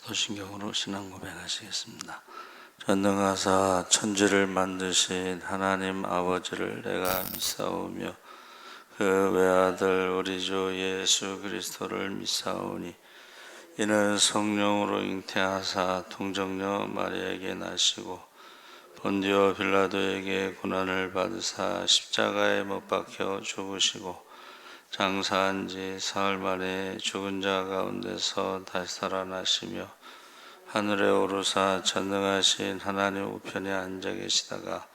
사도신경으로 신앙 고백하시겠습니다. 전능하사 천지를 만드신 하나님 아버지를 내가 믿사오며 그 외아들 우리 주 예수 그리스도를 믿사오니 이는 성령으로 잉태하사 동정녀 마리아에게 나시고 본디오 빌라도에게 고난을 받으사 십자가에 못 박혀 죽으시고 장사한 지 사흘 만에 죽은 자 가운데서 다시 살아나시며 하늘에 오르사 전능하신 하나님 우편에 앉아 계시다가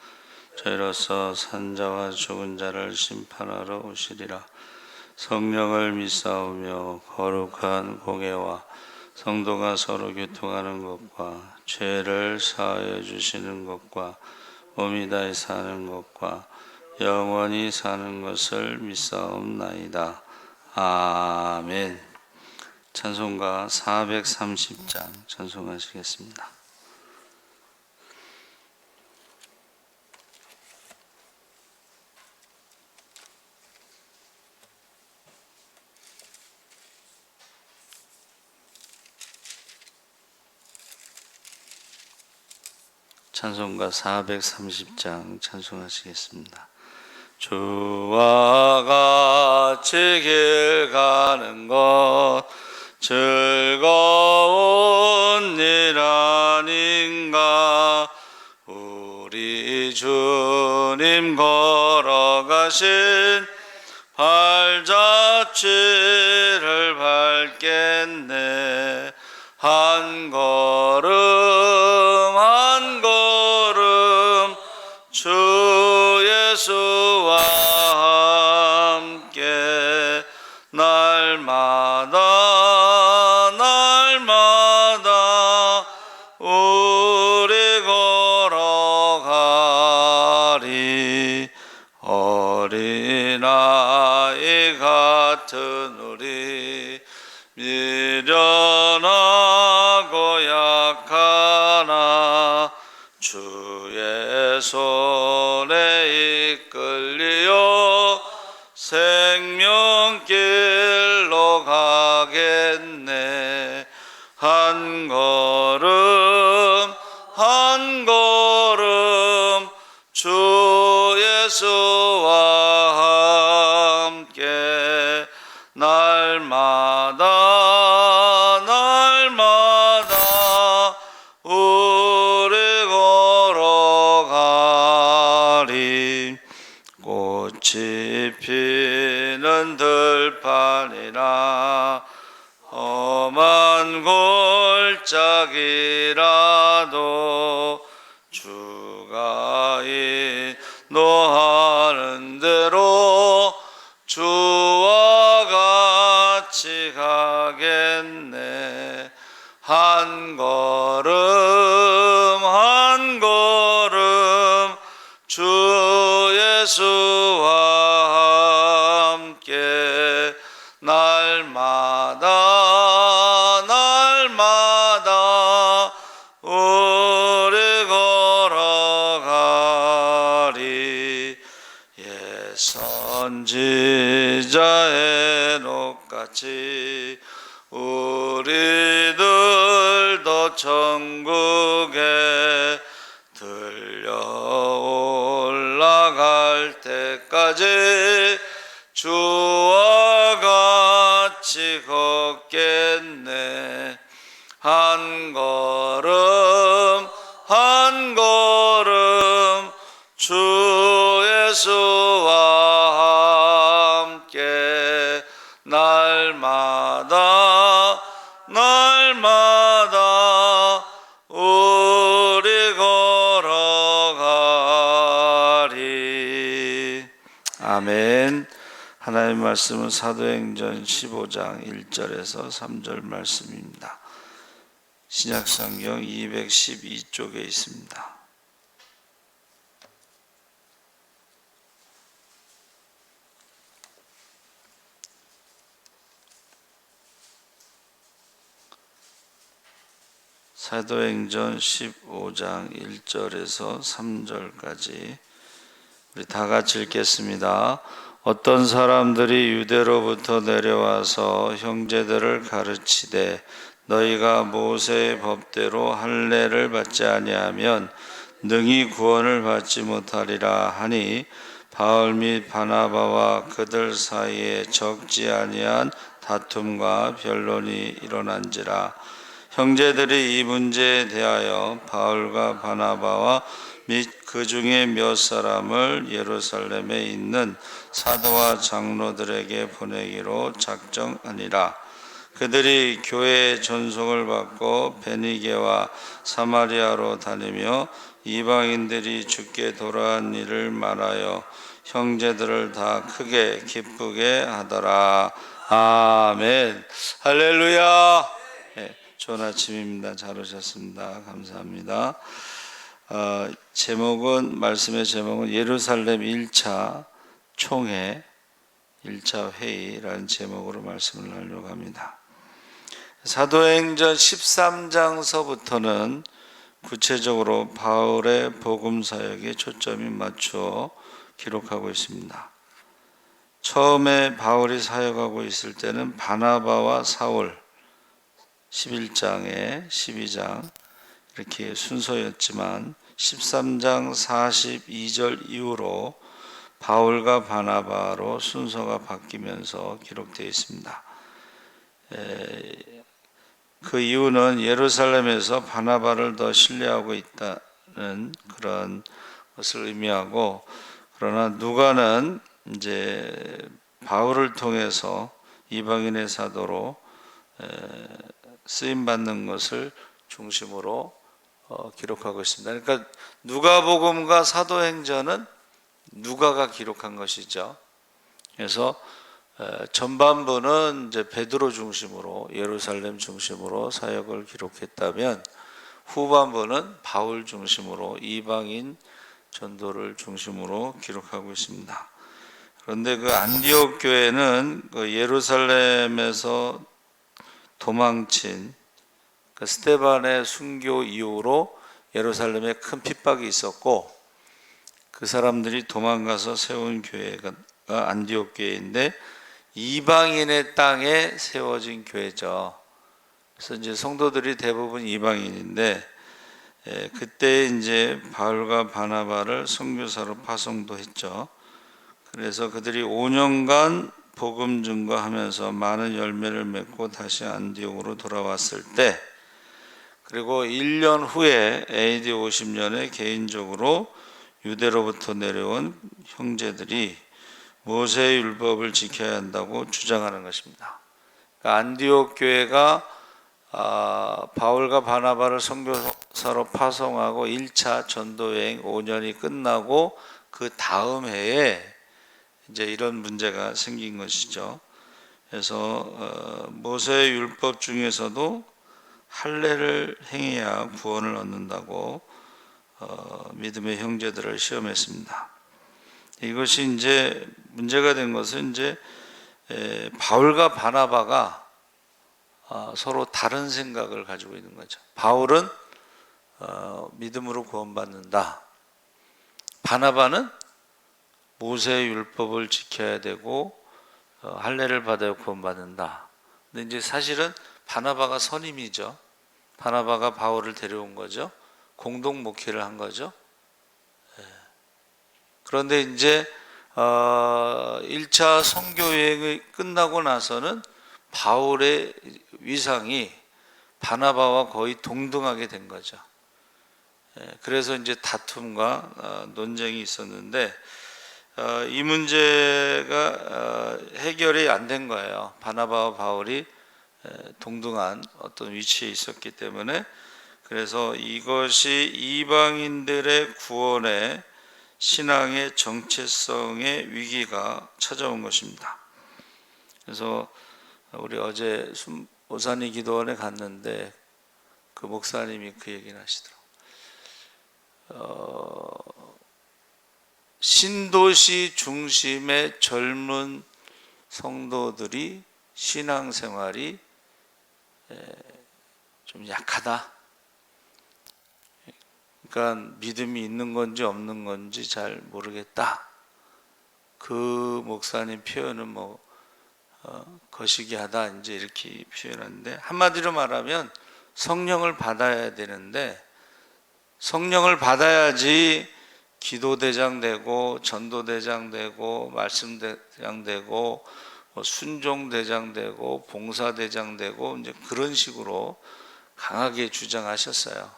저희로서 산자와 죽은 자를 심판하러 오시리라. 성령을 믿사오며 거룩한 공예와 성도가 서로 교통하는 것과 죄를 사하여 주시는 것과 몸이 다시 사는 것과 영원히 사는 것을 믿사옵나이다. 아멘. 찬송가 430장 찬송하시겠습니다. 찬송가 430장 찬송하시겠습니다. 주와 같이 길 가는 것 즐거운 일 아닌가. 우리 주님 걸어가신 발자취를 밟겠네. 한 걸음 한 걸음 주 예수와 함께 날마다 날마다 우리 걸어가리. 어린아이 같은 우리 미련하고 약하나 주의 손에 이끌려 생명길로 가겠네. 한 걸음 한 걸음 주 예수와 함께 날마다 날마다 우리 걸어가리. 꽃이 피는 들판이나 험한 골짜기라도 주가 인도하는 대로 주와 같이 가겠네. 한 걸음 한 걸음 주 예수와 함께 날마다 날마다 우리 걸어가리. 옛 선지자의 녹같이 우리들도 천국에 들려 올라갈 때까지 주와 같이 걷겠네. 한 걸음 한 걸음 주 예수와 함께 날마다 날마다 우리 걸어가리. 아멘. 하나님의 말씀은 사도행전 15장 1절에서 3절 말씀입니다. 신약성경 212쪽에 있습니다. 사도행전 15장 1절에서 3절까지 우리 다 같이 읽겠습니다. 어떤 사람들이 유대로부터 내려와서 형제들을 가르치되 너희가 모세의 법대로 할례를 받지 아니하면 능히 구원을 받지 못하리라 하니 바울 및 바나바와 그들 사이에 적지 아니한 다툼과 변론이 일어난지라. 형제들이 이 문제에 대하여 바울과 바나바와 및 그 중에 몇 사람을 예루살렘에 있는 사도와 장로들에게 보내기로 작정하니라. 그들이 교회의 전송을 받고 베니게와 사마리아로 다니며 이방인들이 주께 돌아간 일을 말하여 형제들을 다 크게 기쁘게 하더라. 아멘. 할렐루야. 네, 좋은 아침입니다. 잘 오셨습니다. 감사합니다. 말씀의 제목은 예루살렘 1차 총회 1차 회의라는 제목으로 말씀을 하려고 합니다. 사도행전 13장서부터는 구체적으로 바울의 복음 사역에 초점이 맞춰 기록하고 있습니다. 처음에 바울이 사역하고 있을 때는 바나바와 사울 11장에 12장 이렇게 순서였지만 13장 42절 이후로 바울과 바나바로 순서가 바뀌면서 기록되어 있습니다. 그 이유는 예루살렘에서 바나바를 더 신뢰하고 있다는 그런 것을 의미하고, 그러나 누가는 이제 바울을 통해서 이방인의 사도로 쓰임 받는 것을 중심으로 기록하고 있습니다. 그러니까 누가복음과 사도행전은 누가가 기록한 것이죠. 그래서 전반부는 이제 베드로 중심으로 예루살렘 중심으로 사역을 기록했다면 후반부는 바울 중심으로 이방인 전도를 중심으로 기록하고 있습니다. 그런데 그 안디옥 교회는 그 예루살렘에서 도망친 그 스데반의 순교 이후로 예루살렘에 큰 핍박이 있었고, 그 사람들이 도망가서 세운 교회가 안디옥 교회인데 이방인의 땅에 세워진 교회죠. 그래서 이제 성도들이 대부분 이방인인데, 그때 이제 바울과 바나바를 선교사로 파송도 했죠. 그래서 그들이 5년간 복음 증거하면서 많은 열매를 맺고 다시 안디옥으로 돌아왔을 때, 그리고 1년 후에 AD 50년에 개인적으로 유대로부터 내려온 형제들이 모세의 율법을 지켜야 한다고 주장하는 것입니다. 그러니까 안디옥 교회가 바울과 바나바를 선교사로 파송하고 1차 전도여행 5년이 끝나고 그 다음 해에 이제 이런 문제가 생긴 것이죠. 그래서 모세의 율법 중에서도 할례를 행해야 구원을 얻는다고 믿음의 형제들을 시험했습니다. 이것이 이제 문제가 된 것은 이제 바울과 바나바가 서로 다른 생각을 가지고 있는 거죠. 바울은 믿음으로 구원받는다. 바나바는 모세의 율법을 지켜야 되고 할례를 받아야 구원받는다. 근데 이제 사실은 바나바가 선임이죠. 바나바가 바울을 데려온 거죠. 공동 목회를 한 거죠. 그런데 이제 1차 선교 여행이 끝나고 나서는 바울의 위상이 바나바와 거의 동등하게 된 거죠. 그래서 이제 다툼과 논쟁이 있었는데 이 문제가 해결이 안 된 거예요. 바나바와 바울이 동등한 어떤 위치에 있었기 때문에. 그래서 이것이 이방인들의 구원에 신앙의 정체성의 위기가 찾아온 것입니다. 그래서 우리 어제 오산이 기도원에 갔는데 그 목사님이 그 얘기를 하시더라고요. 신도시 중심의 젊은 성도들이 신앙생활이 좀 약하다. 그러니까 믿음이 있는 건지 없는 건지 잘 모르겠다. 그 목사님 표현은 거시기 하다 이제 이렇게 표현하는데, 한마디로 말하면 성령을 받아야 되는데, 성령을 받아야지 기도대장 되고 전도대장 되고 말씀대장 되고 순종대장 되고 봉사대장 되고 이제 그런 식으로 강하게 주장하셨어요.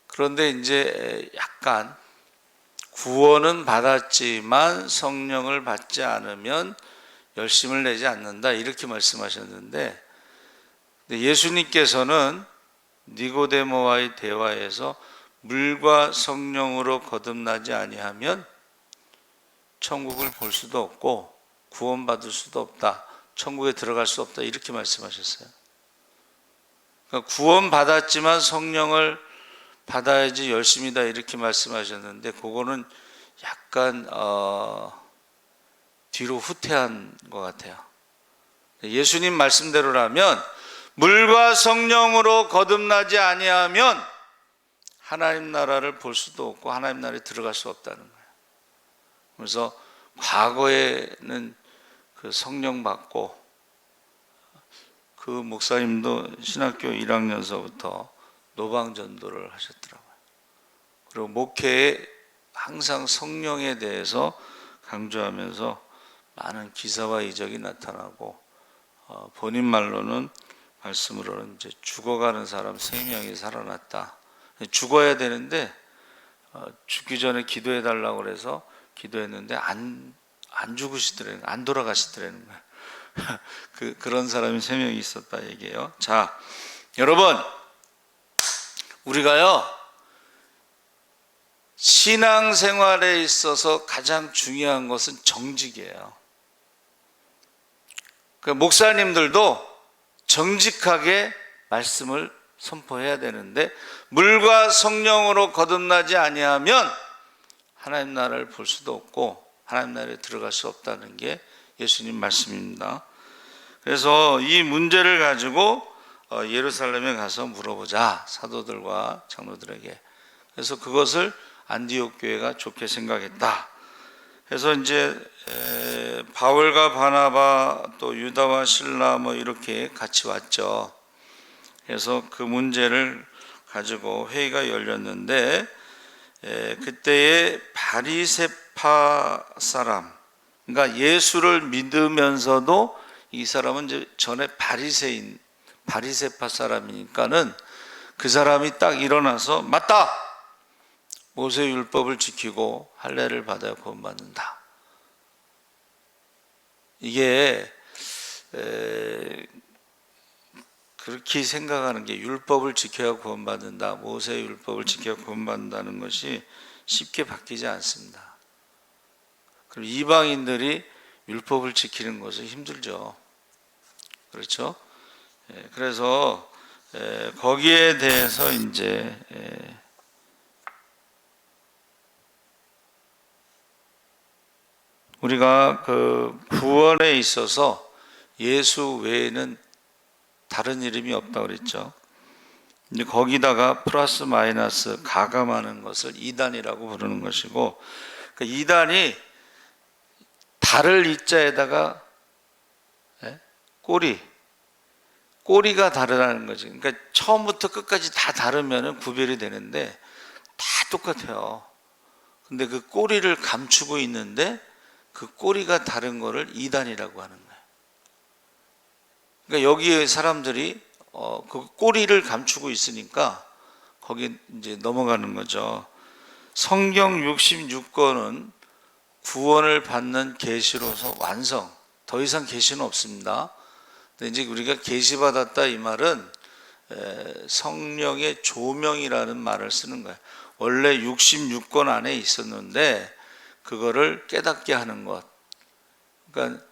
그런데 이제 약간 구원은 받았지만 성령을 받지 않으면 열심을 내지 않는다 이렇게 말씀하셨는데, 예수님께서는 니고데모와의 대화에서 물과 성령으로 거듭나지 아니하면 천국을 볼 수도 없고 구원받을 수도 없다, 천국에 들어갈 수 없다 이렇게 말씀하셨어요. 그러니까 구원받았지만 성령을 받아야지 열심이다 이렇게 말씀하셨는데, 그거는 약간 뒤로 후퇴한 것 같아요. 예수님 말씀대로라면 물과 성령으로 거듭나지 아니하면 하나님 나라를 볼 수도 없고 하나님 나라에 들어갈 수 없다는 거예요. 그래서 과거에는 그 성령 받고, 그 목사님도 신학교 1학년서부터 노방전도를 하셨더라고요. 그리고 목회에 항상 성령에 대해서 강조하면서 많은 기사와 이적이 나타나고, 본인 말로는 말씀으로는 이제 죽어가는 사람 3명이 살아났다. 죽어야 되는데 죽기 전에 기도해 달라고 그래서 기도했는데 안 죽으시더라는, 안 돌아가시더라는 거예요. 그런 사람이 3명이 있었다 얘기예요. 자, 여러분, 우리가요 신앙생활에 있어서 가장 중요한 것은 정직이에요. 목사님들도 정직하게 말씀을 선포해야 되는데, 물과 성령으로 거듭나지 아니하면 하나님 나라를 볼 수도 없고 하나님 나라에 들어갈 수 없다는 게 예수님 말씀입니다. 그래서 이 문제를 가지고 예루살렘에 가서 물어보자, 사도들과 장로들에게. 그래서 그것을 안디옥 교회가 좋게 생각했다. 그래서 이제 바울과 바나바 또 유다와 실라 뭐 이렇게 같이 왔죠. 그래서 그 문제를 가지고 회의가 열렸는데, 그때의 바리새파 사람, 그러니까 예수를 믿으면서도 이 사람은 이제 전에 바리새파 사람이니까는 그 사람이 딱 일어나서, 맞다! 모세 율법을 지키고 할례를 받아야 구원받는다. 이게 그렇게 생각하는 게, 율법을 지켜야 구원받는다, 모세 율법을 지켜야 구원받는다는 것이 쉽게 바뀌지 않습니다. 그리고 이방인들이 율법을 지키는 것은 힘들죠. 그렇죠? 그래서 거기에 대해서 이제 우리가 그 구원에 있어서 예수 외에는 다른 이름이 없다고 그랬죠. 이제 거기다가 플러스 마이너스 가감하는 것을 이단이라고 부르는 것이고, 그 이단이 달을 이자에다가 꼬리가 다르다는 거지. 그러니까 처음부터 끝까지 다 다르면 구별이 되는데 다 똑같아요. 근데 그 꼬리를 감추고 있는데 그 꼬리가 다른 거를 이단이라고 하는 거예요. 그러니까 여기에 사람들이 그 꼬리를 감추고 있으니까 거기 이제 넘어가는 거죠. 성경 66권은 구원을 받는 계시로서 완성, 더 이상 계시는 없습니다. 근데 이제 우리가 계시 받았다 이 말은 성령의 조명이라는 말을 쓰는 거예요. 원래 66권 안에 있었는데 그거를 깨닫게 하는 것. 그러니까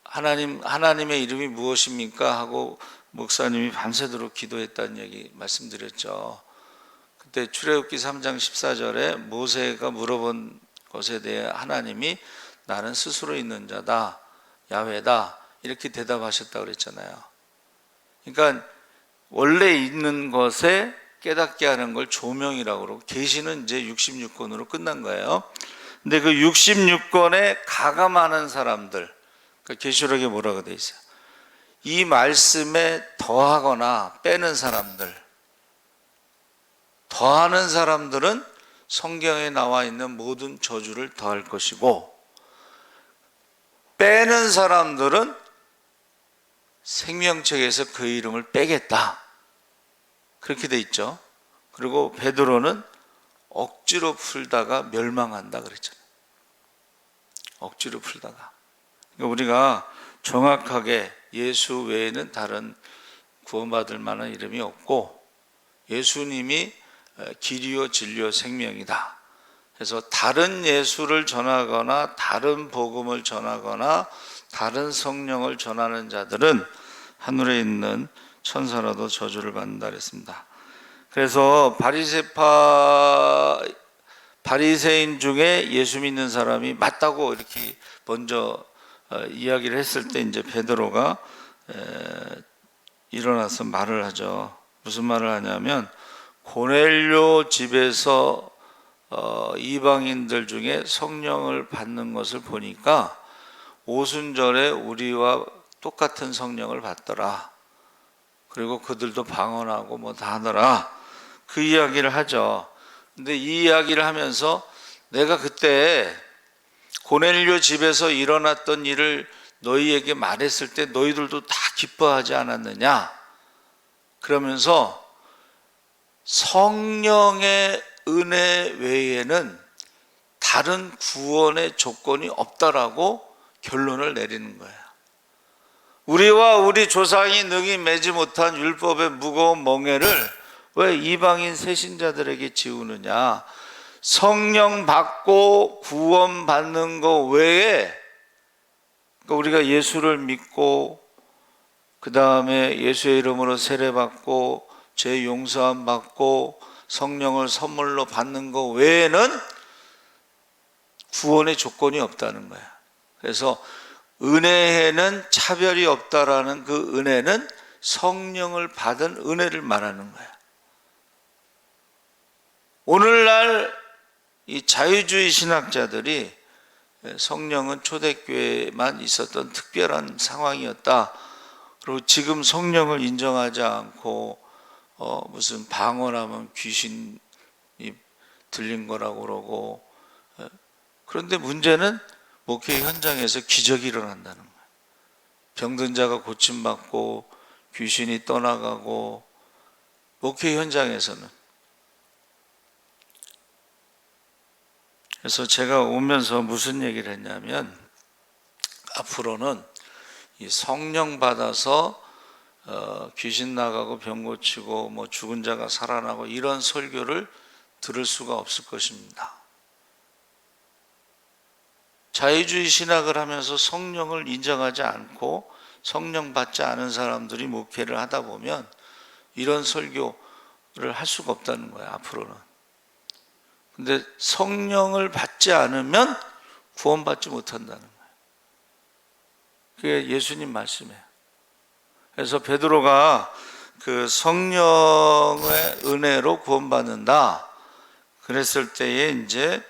하나님의 이름이 무엇입니까? 하고 목사님이 밤새도록 기도했다는 얘기 말씀드렸죠. 그때 출애굽기 3장 14절에 모세가 물어본 것에 대해 하나님이 나는 스스로 있는 자다, 야훼다 이렇게 대답하셨다고 그랬잖아요. 그러니까 원래 있는 것에 깨닫게 하는 걸 조명이라고 그러고, 계시는 이제 66권으로 끝난 거예요. 근데 그 66권에 가감하는 사람들, 그 계시록에 뭐라고 돼 있어요? 이 말씀에 더하거나 빼는 사람들, 더하는 사람들은 성경에 나와 있는 모든 저주를 더할 것이고, 빼는 사람들은 생명책에서 그 이름을 빼겠다, 그렇게 돼 있죠. 그리고 베드로는 억지로 풀다가 멸망한다 그랬잖아요. 억지로 풀다가. 그러니까 우리가 정확하게 예수 외에는 다른 구원받을 만한 이름이 없고, 예수님이 길이요 진리요 생명이다. 그래서 다른 예수를 전하거나 다른 복음을 전하거나 다른 성령을 전하는 자들은 하늘에 있는 천사라도 저주를 받는다 그랬습니다. 그래서 바리새인 중에 예수 믿는 사람이 맞다고 이렇게 먼저 이야기를 했을 때 이제 베드로가 일어나서 말을 하죠. 무슨 말을 하냐면, 고넬료 집에서 이방인들 중에 성령을 받는 것을 보니까 오순절에 우리와 똑같은 성령을 받더라. 그리고 그들도 방언하고 뭐 다 하더라. 그 이야기를 하죠. 근데 이 이야기를 하면서 내가 그때 고넬료 집에서 일어났던 일을 너희에게 말했을 때 너희들도 다 기뻐하지 않았느냐? 그러면서 성령의 은혜 외에는 다른 구원의 조건이 없다라고 결론을 내리는 거예요. 우리와 우리 조상이 능히 매지 못한 율법의 무거운 멍에를 왜 이방인 새신자들에게 지우느냐? 성령 받고 구원 받는 거 외에, 그러니까 우리가 예수를 믿고 그 다음에 예수의 이름으로 세례 받고 죄 용서함 받고 성령을 선물로 받는 거 외에는 구원의 조건이 없다는 거야. 그래서 은혜에는 차별이 없다라는 그 은혜는 성령을 받은 은혜를 말하는 거야. 오늘날 이 자유주의 신학자들이 성령은 초대교회만 있었던 특별한 상황이었다. 그리고 지금 성령을 인정하지 않고 무슨 방언하면 귀신이 들린 거라고 그러고, 그런데 문제는 목회 현장에서 기적이 일어난다는 거예요. 병든 자가 고침받고 귀신이 떠나가고, 목회 현장에서는. 그래서 제가 오면서 무슨 얘기를 했냐면, 앞으로는 이 성령 받아서 귀신 나가고 병 고치고 뭐 죽은 자가 살아나고 이런 설교를 들을 수가 없을 것입니다. 자유주의 신학을 하면서 성령을 인정하지 않고 성령 받지 않은 사람들이 목회를 하다 보면 이런 설교를 할 수가 없다는 거예요, 앞으로는. 근데 성령을 받지 않으면 구원받지 못한다는 거예요. 그게 예수님 말씀이에요. 그래서 베드로가 그 성령의 은혜로 구원받는다 그랬을 때에 이제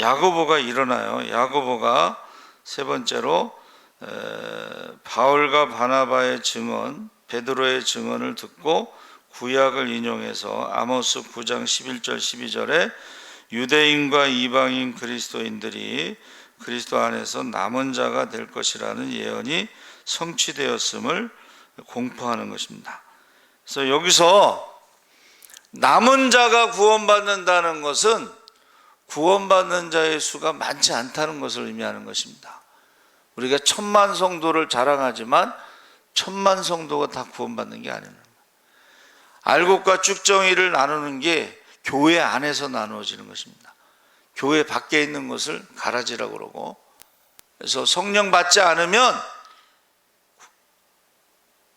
야고보가 일어나요. 야고보가 세 번째로 바울과 바나바의 증언, 베드로의 증언을 듣고 구약을 인용해서 아모스 9장 11절 12절에 유대인과 이방인 그리스도인들이 그리스도 안에서 남은 자가 될 것이라는 예언이 성취되었음을 공포하는 것입니다. 그래서 여기서 남은 자가 구원받는다는 것은 구원받는 자의 수가 많지 않다는 것을 의미하는 것입니다. 우리가 1000만 성도를 자랑하지만 1000만 성도가 다 구원받는 게 아닙니다. 알곡과 쭉정이를 나누는 게 교회 안에서 나누어지는 것입니다. 교회 밖에 있는 것을 가라지라고 그러고, 그래서 성령 받지 않으면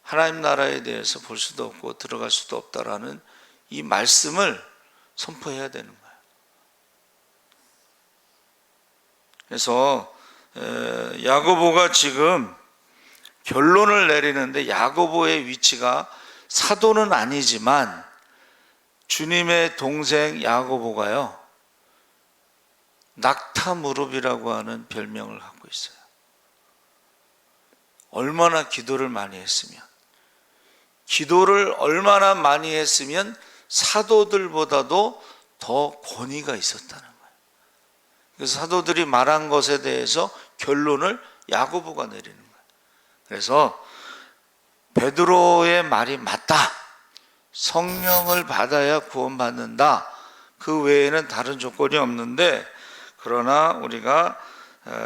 하나님 나라에 대해서 볼 수도 없고 들어갈 수도 없다라는 이 말씀을 선포해야 되는 거예요. 그래서 야고보가 지금 결론을 내리는데, 야고보의 위치가 사도는 아니지만 주님의 동생 야고보가요, 낙타무릎이라고 하는 별명을 갖고 있어요. 얼마나 기도를 많이 했으면, 기도를 얼마나 많이 했으면 사도들보다도 더 권위가 있었다는 거예요. 그래서 사도들이 말한 것에 대해서 결론을 야고보가 내리는 거예요. 그래서 베드로의 말이 맞다. 성령을 받아야 구원받는다. 그 외에는 다른 조건이 없는데, 그러나 우리가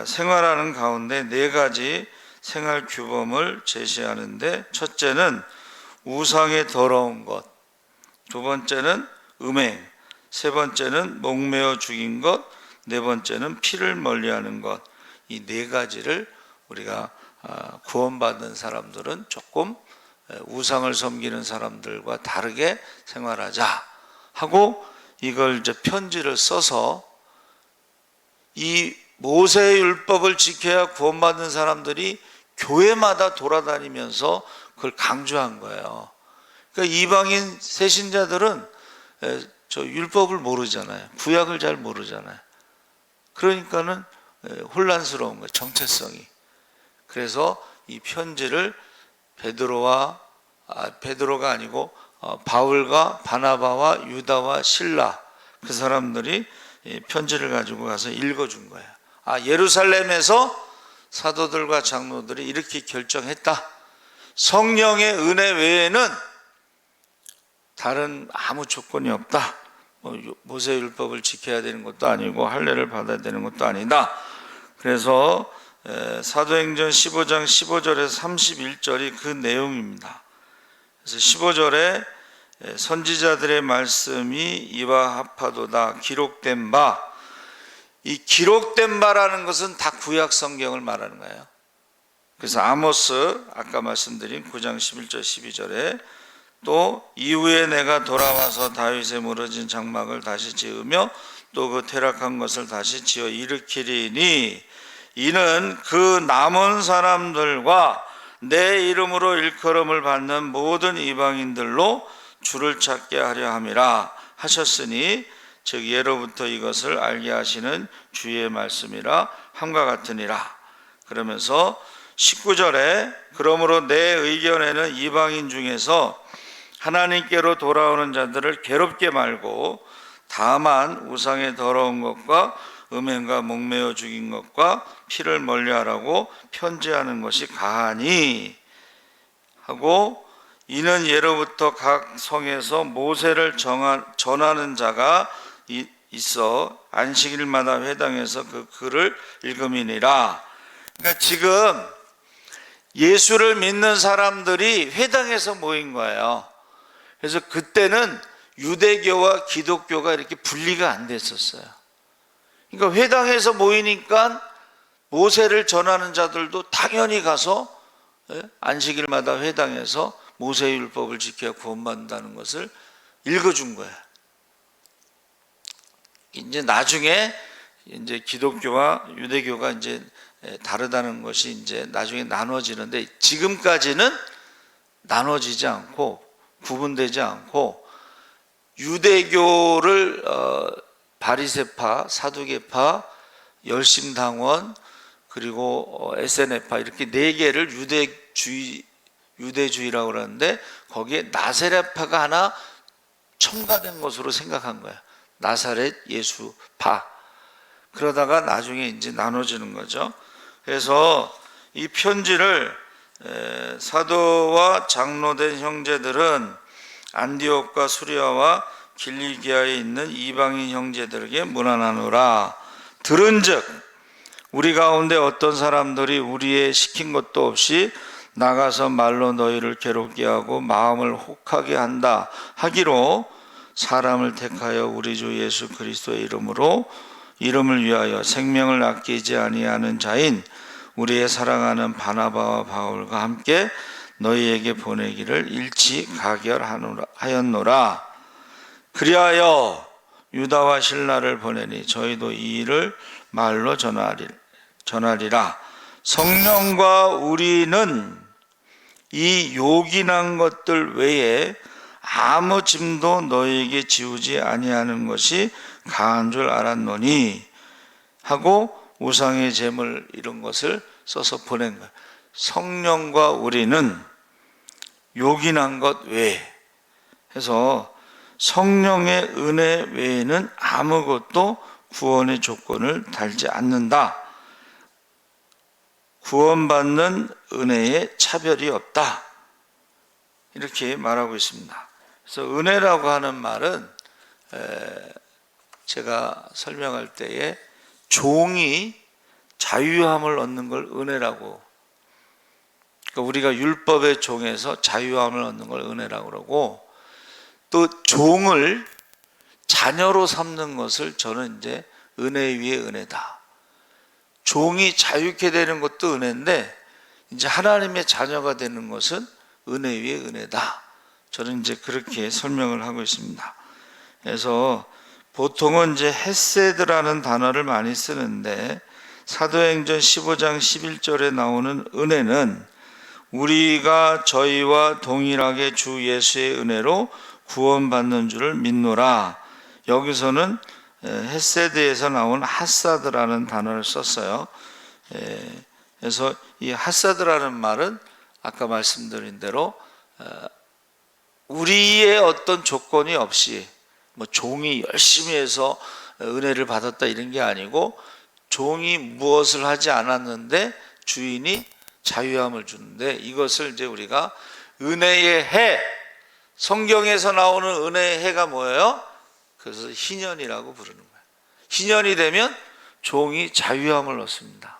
생활하는 가운데 네 가지 생활 규범을 제시하는데, 첫째는 우상의 더러운 것, 두 번째는 음행, 세 번째는 목매어 죽인 것, 네 번째는 피를 멀리하는 것. 이 네 가지를 우리가 구원받은 사람들은 조금 우상을 섬기는 사람들과 다르게 생활하자 하고, 이걸 이제 편지를 써서 이 모세의 율법을 지켜야 구원받는 사람들이 교회마다 돌아다니면서 그걸 강조한 거예요. 그러니까 이방인 새신자들은 저 율법을 모르잖아요. 구약을 잘 모르잖아요. 그러니까는 혼란스러운 거예요, 정체성이. 그래서 이 편지를 베드로가 아니고 바울과 바나바와 유다와 실라, 그 사람들이 편지를 가지고 가서 읽어준 거예요. 예루살렘에서 사도들과 장로들이 이렇게 결정했다. 성령의 은혜 외에는 다른 아무 조건이 없다. 모세 율법을 지켜야 되는 것도 아니고 할례를 받아야 되는 것도 아니다. 그래서 사도행전 15장 15절에서 31절이 그 내용입니다. 그래서 15절에 선지자들의 말씀이 이와 합하도다 기록된 바, 이 기록된 바라는 것은 다 구약 성경을 말하는 거예요. 그래서 아모스, 아까 말씀드린 9장 11절 12절에 또 이후에 내가 돌아와서 다윗의 무너진 장막을 다시 지으며 또 그 퇴락한 것을 다시 지어 일으키리니 이는 그 남은 사람들과 내 이름으로 일컬음을 받는 모든 이방인들로 주를 찾게 하려 함이라 하셨으니, 즉 예로부터 이것을 알게 하시는 주의 말씀이라 함과 같으니라. 그러면서 19절에 그러므로 내 의견에는 이방인 중에서 하나님께로 돌아오는 자들을 괴롭게 말고 다만 우상의 더러운 것과 음행과 목매어 죽인 것과 피를 멀리하라고 편지하는 것이 가하니 하고, 이는 예로부터 각 성에서 모세를 전하는 자가 있어 안식일마다 회당에서 그 글을 읽음이니라. 그러니까 지금 예수를 믿는 사람들이 회당에서 모인 거예요. 그래서 그때는 유대교와 기독교가 이렇게 분리가 안 됐었어요. 그러니까 회당에서 모이니까 모세를 전하는 자들도 당연히 가서 안식일마다 회당에서 모세의 율법을 지켜야 구원받는다는 것을 읽어준 거예요. 이제 나중에 이제 기독교와 유대교가 이제 다르다는 것이 이제 나중에 나눠지는데, 지금까지는 나눠지지 않고 구분되지 않고 유대교를 바리새파, 사두개파, 열심당원, 그리고 SNF파 이렇게 네 개를 유대주의라고 그러는데, 거기에 나사렛파가 하나 첨가된 것으로 생각한 거예요. 나사렛 예수파. 그러다가 나중에 이제 나눠지는 거죠. 그래서 이 편지를 사도와 장로된 형제들은 안디옥과 수리아와 길리기아에 있는 이방인 형제들에게 문안하노라. 들은즉 우리 가운데 어떤 사람들이 우리의 시킨 것도 없이 나가서 말로 너희를 괴롭게 하고 마음을 혹하게 한다 하기로 사람을 택하여 우리 주 예수 그리스도의 이름을 위하여 생명을 아끼지 아니하는 자인 우리의 사랑하는 바나바와 바울과 함께 너희에게 보내기를 일치 가결하였노라. 그리하여 유다와 실라를 보내니 저희도 이 일을 말로 전하리라. 성령과 우리는 이 요긴한 것들 외에 아무 짐도 너희에게 지우지 아니하는 것이 강한 줄 알았노니, 하고 우상의 제물 이런 것을 써서 보낸 거예요. 성령과 우리는 요긴한 것 외에 해서 성령의 은혜 외에는 아무것도 구원의 조건을 달지 않는다. 구원받는 은혜에 차별이 없다. 이렇게 말하고 있습니다. 그래서 은혜라고 하는 말은 제가 설명할 때에 종이 자유함을 얻는 걸 은혜라고, 그러니까 우리가 율법의 종에서 자유함을 얻는 걸 은혜라고 그러고, 또 종을 자녀로 삼는 것을 저는 이제 은혜 위에 은혜다. 종이 자유케 되는 것도 은혜인데 이제 하나님의 자녀가 되는 것은 은혜 위에 은혜다. 저는 이제 그렇게 설명을 하고 있습니다. 그래서 보통은 이제 헤세드라는 단어를 많이 쓰는데 사도행전 15장 11절에 나오는 은혜는 우리가 저희와 동일하게 주 예수의 은혜로 구원받는 줄을 믿노라. 여기서는 헤세드에서 나온 하사드라는 단어를 썼어요. 그래서 이 하사드라는 말은 아까 말씀드린 대로 우리의 어떤 조건이 없이 뭐 종이 열심히 해서 은혜를 받았다 이런 게 아니고, 종이 무엇을 하지 않았는데 주인이 자유함을 주는데, 이것을 이제 우리가 은혜의 해, 성경에서 나오는 은혜의 해가 뭐예요? 그래서 희년이라고 부르는 거예요. 희년이 되면 종이 자유함을 얻습니다.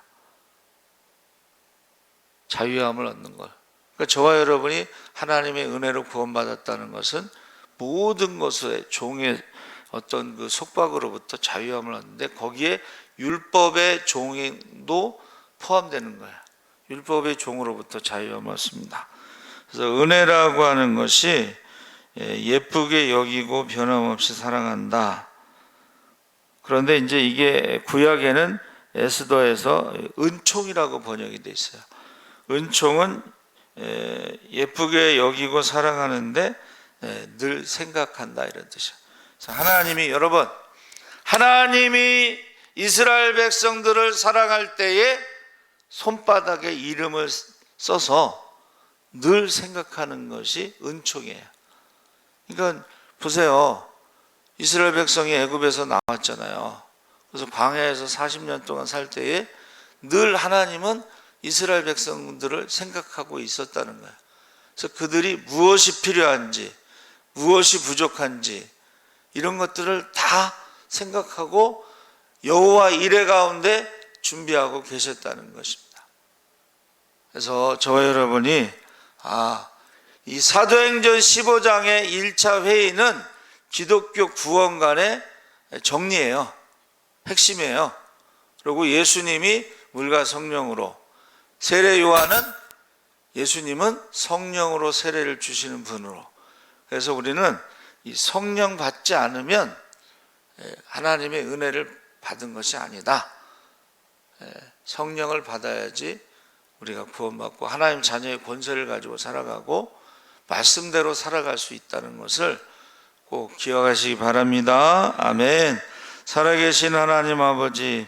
자유함을 얻는 걸. 그러니까 저와 여러분이 하나님의 은혜로 구원받았다는 것은 모든 것에 종의 어떤 그 속박으로부터 자유함을 얻는데, 거기에 율법의 종도 포함되는 거예요. 율법의 종으로부터 자유함을 얻습니다. 그래서 은혜라고 하는 것이 예쁘게 여기고 변함없이 사랑한다. 그런데 이제 이게 구약에는 에스더에서 은총이라고 번역이 돼 있어요. 은총은 예쁘게 여기고 사랑하는데 늘 생각한다 이런 뜻이에요. 그래서 하나님이, 여러분, 하나님이 이스라엘 백성들을 사랑할 때에 손바닥에 이름을 써서 늘 생각하는 것이 은총이에요. 그러니까 보세요. 이스라엘 백성이 애굽에서 나왔잖아요. 그래서 광야에서 40년 동안 살 때에 늘 하나님은 이스라엘 백성들을 생각하고 있었다는 거예요. 그래서 그들이 무엇이 필요한지, 무엇이 부족한지 이런 것들을 다 생각하고 여호와 이레 가운데 준비하고 계셨다는 것입니다. 그래서 저와 여러분이 이 사도행전 15장의 1차 회의는 기독교 구원관의 정리예요. 핵심이에요. 그리고 예수님이 물과 성령으로, 세례 요한은 예수님은 성령으로 세례를 주시는 분으로. 그래서 우리는 이 성령 받지 않으면 하나님의 은혜를 받은 것이 아니다. 성령을 받아야지 우리가 구원받고 하나님 자녀의 권세를 가지고 살아가고 말씀대로 살아갈 수 있다는 것을 꼭 기억하시기 바랍니다. 아멘. 살아계신 하나님 아버지,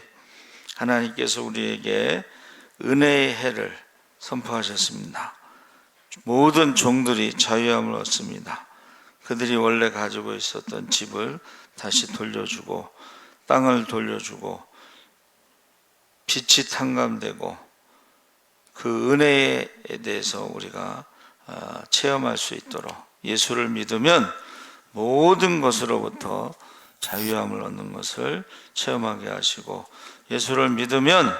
하나님께서 우리에게 은혜의 해를 선포하셨습니다. 모든 종들이 자유함을 얻습니다. 그들이 원래 가지고 있었던 집을 다시 돌려주고, 땅을 돌려주고, 빛이 탕감되고, 그 은혜에 대해서 우리가 체험할 수 있도록 예수를 믿으면 모든 것으로부터 자유함을 얻는 것을 체험하게 하시고, 예수를 믿으면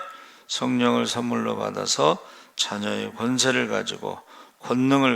성령을 선물로 받아서 자녀의 권세를 가지고 권능을